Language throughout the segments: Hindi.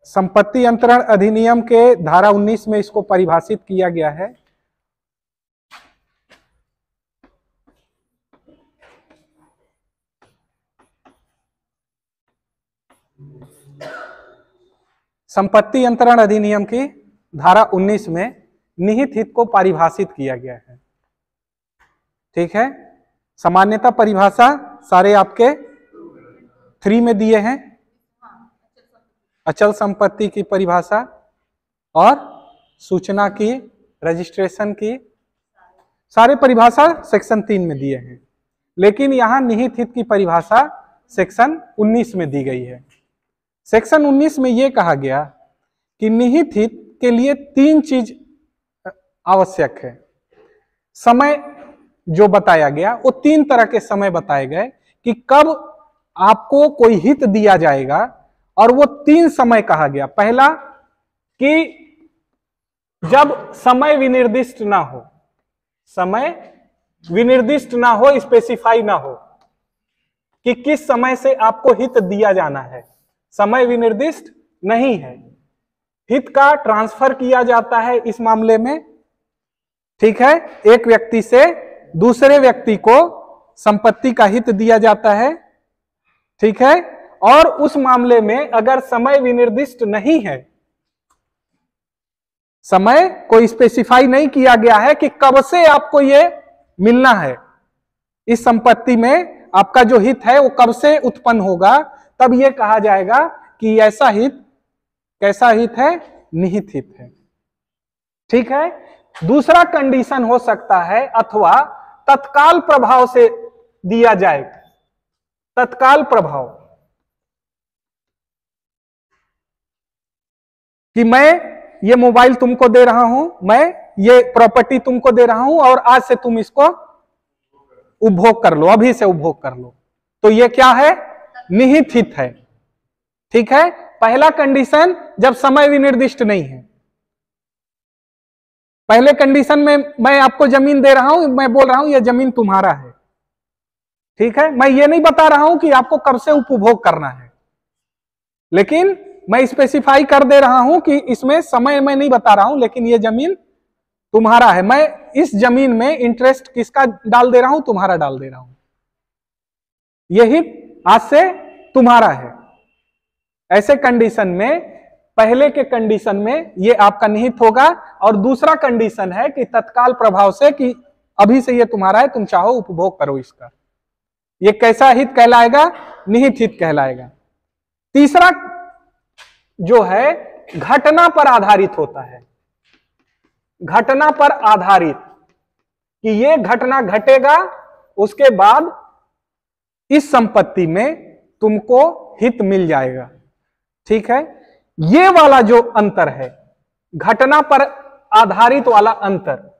संपत्ति अंतरण अधिनियम के धारा 19 में इसको परिभाषित किया गया है। संपत्ति अंतरण अधिनियम की धारा 19 में निहित हित को परिभाषित किया गया है। ठीक है, सामान्यतः परिभाषा सारे आपके 3 में दिए हैं। अचल संपत्ति की परिभाषा और सूचना की, रजिस्ट्रेशन की, सारे परिभाषा सेक्शन 3 में दिए हैं। लेकिन यहां निहित हित की परिभाषा सेक्शन 19 में दी गई है। सेक्शन 19 में यह कहा गया कि निहित हित के लिए 3 चीज आवश्यक है। समय जो बताया गया वो 3 तरह के समय बताए गए कि कब आपको कोई हित दिया जाएगा, और वो 3 समय कहा गया। पहला कि जब समय विनिर्दिष्ट ना हो, समय विनिर्दिष्ट ना हो, स्पेसिफाई ना हो कि किस समय से आपको हित दिया जाना है, समय विनिर्दिष्ट नहीं है। हित का ट्रांसफर किया जाता है इस मामले में। ठीक है, एक व्यक्ति से दूसरे व्यक्ति को संपत्ति का हित दिया जाता है। ठीक है, और उस मामले में अगर समय विनिर्दिष्ट नहीं है, समय को स्पेसिफाई नहीं किया गया है कि कब से आपको ये मिलना है, इस संपत्ति में आपका जो हित है वो कब से उत्पन्न होगा, तब यह कहा जाएगा कि ऐसा हित कैसा हित है, निहित हित है। ठीक है, दूसरा कंडीशन हो सकता है अथवा तत्काल प्रभाव से दिया जाए। तत्काल प्रभाव कि मैं ये मोबाइल तुमको दे रहा हूं, मैं ये प्रॉपर्टी तुमको दे रहा हूं और आज से तुम इसको उपभोग कर लो, अभी से उपभोग कर लो, तो ये क्या है, निहित हित है। ठीक है, पहला कंडीशन जब समय विनिर्दिष्ट नहीं है। पहले कंडीशन में मैं आपको जमीन दे रहा हूं, मैं बोल रहा हूं यह जमीन तुम्हारा है। ठीक है, मैं ये नहीं बता रहा हूं कि आपको कब से उपभोग करना है, लेकिन मैं स्पेसिफाई कर दे रहा हूं कि इसमें समय मैं नहीं बता रहा हूं, लेकिन यह जमीन तुम्हारा है। मैं इस जमीन में इंटरेस्ट किसका डाल दे रहा हूं, तुम्हारा डाल दे रहा हूं। यह हित आज से तुम्हारा है। ऐसे कंडीशन में, पहले के कंडीशन में ये आपका निहित होगा, और दूसरा कंडीशन है कि तत्काल प्रभाव से कि अभी से ये तुम्हारा है, तुम चाहो उपभोग करो इसका। ये कैसा हित कहलाएगा, निहित हित कहलाएगा। तीसरा जो है घटना पर आधारित होता है। घटना पर आधारित कि ये घटना घटेगा, उसके बाद इस संपत्ति में तुमको हित मिल जाएगा। ठीक है, ये वाला जो अंतर है, घटना पर आधारित वाला अंतर,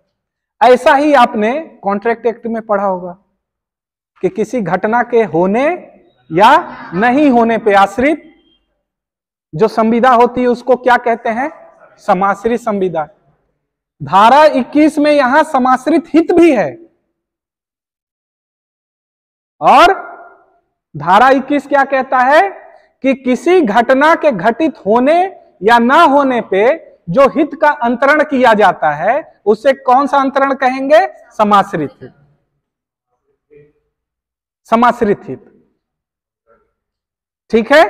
ऐसा ही आपने कॉन्ट्रैक्ट एक्ट में पढ़ा होगा कि किसी घटना के होने या नहीं होने पे आश्रित जो संविदा होती है उसको क्या कहते हैं, समाश्रित संविदा। धारा 21 में यहां समाश्रित हित भी है, और धारा 21 क्या कहता है कि किसी घटना के घटित होने या ना होने पे जो हित का अंतरण किया जाता है उसे कौन सा अंतरण कहेंगे, समाश्रित हित। समाश्रित हित। ठीक है,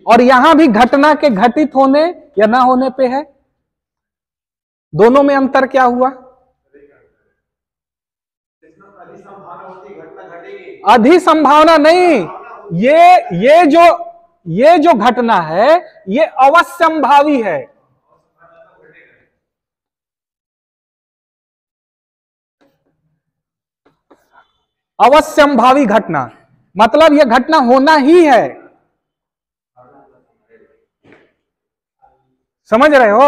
और यहां भी घटना के घटित होने या ना होने पे है। दोनों में अंतर क्या हुआ, अधिसंभावना नहीं, ये जो घटना है ये अवश्यंभावी है। अवश्यंभावी घटना मतलब यह घटना होना ही है। समझ रहे हो?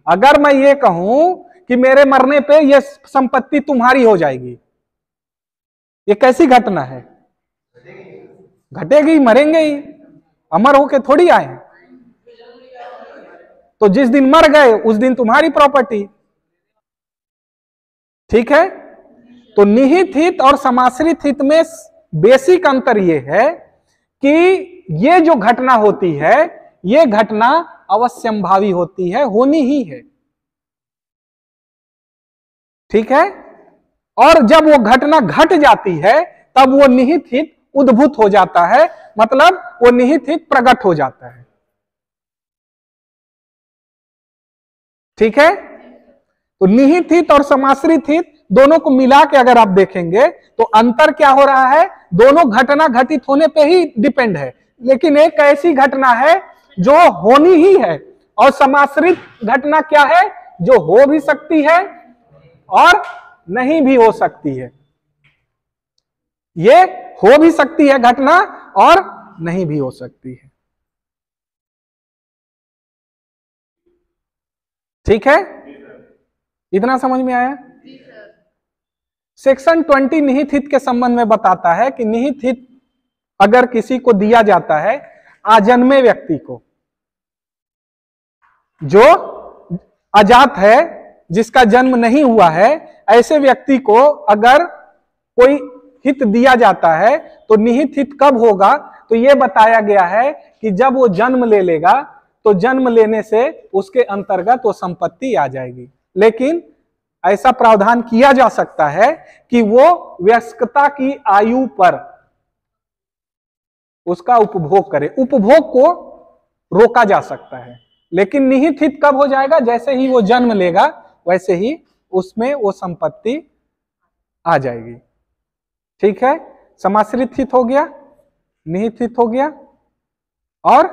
अगर मैं ये कहूं कि मेरे मरने पे यह संपत्ति तुम्हारी हो जाएगी, ये कैसी घटना है? घटेगी, मरेंगे ही, अमर होके थोड़ी आए। तो जिस दिन मर गए उस दिन तुम्हारी प्रॉपर्टी। ठीक है, तो निहित हित और समाश्रित हित में बेसिक अंतर यह है कि ये जो घटना होती है, ये घटना अवश्यंभावी होती है, होनी ही है। ठीक है। और जब वो घटना घट जाती है तब वो निहित हित उद्भूत हो जाता है, मतलब वो निहित हित प्रकट हो जाता है। ठीक है। तो निहित हित और समाश्रित हित दोनों को मिला के अगर आप देखेंगे तो अंतर क्या हो रहा है, दोनों घटना घटित होने पे ही डिपेंड है, लेकिन एक ऐसी घटना है जो होनी ही है, और समाश्रित घटना क्या है, जो हो भी सकती है और नहीं भी हो सकती है। ये हो भी सकती है घटना और नहीं भी हो सकती है। ठीक है, इतना समझ में आया। सेक्शन 20 निहित हित के संबंध में बताता है कि निहित हित अगर किसी को दिया जाता है, आजन्मे व्यक्ति को, जो अजात है, जिसका जन्म नहीं हुआ है, ऐसे व्यक्ति को अगर कोई हित दिया जाता है तो निहित हित कब होगा, तो यह बताया गया है कि जब वो जन्म ले लेगा तो जन्म लेने से उसके अंतर्गत वो संपत्ति आ जाएगी। लेकिन ऐसा प्रावधान किया जा सकता है कि वो वयस्कता की आयु पर उसका उपभोग करे, उपभोग को रोका जा सकता है। लेकिन निहित हित कब हो जाएगा, जैसे ही वो जन्म लेगा वैसे ही उसमें वो संपत्ति आ जाएगी। ठीक है, समाश्रित हित हो गया, निहित हित हो गया। और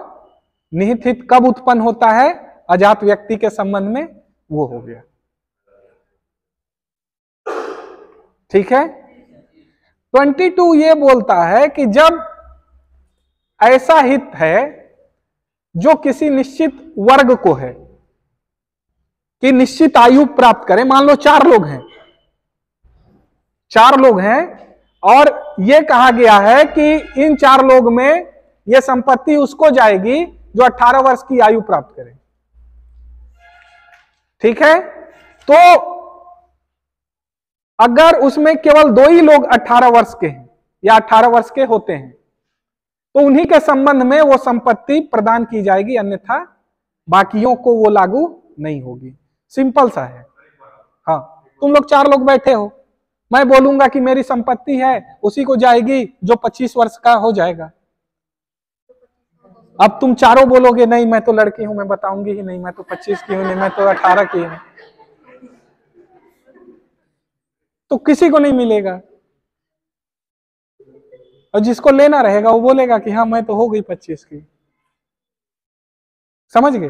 निहित हित कब उत्पन्न होता है, अजात व्यक्ति के संबंध में, वो हो गया। ठीक है। 22 ये बोलता है कि जब ऐसा हित है जो किसी निश्चित वर्ग को है कि निश्चित आयु प्राप्त करें, मान लो 4 लोग हैं, 4 लोग हैं, और यह कहा गया है कि इन 4 लोग में यह संपत्ति उसको जाएगी जो 18 वर्ष की आयु प्राप्त करे। ठीक है। तो अगर उसमें केवल 2 ही लोग 18 वर्ष के हैं या 18 वर्ष के होते हैं तो उन्हीं के संबंध में वो संपत्ति प्रदान की जाएगी, अन्यथा बाकियों को वो लागू नहीं होगी। सिंपल सा है। हाँ, तुम लोग 4 लोग बैठे हो, मैं बोलूंगा कि मेरी संपत्ति है, उसी को जाएगी जो 25 वर्ष का हो जाएगा। अब तुम चारों बोलोगे नहीं मैं तो लड़की हूं, मैं बताऊंगी ही नहीं, मैं तो 25 की हूं, नहीं मैं तो 18 की हूं, तो किसी को नहीं मिलेगा। और जिसको लेना रहेगा वो बोलेगा कि हाँ मैं तो हो गई 25 की। समझ गए।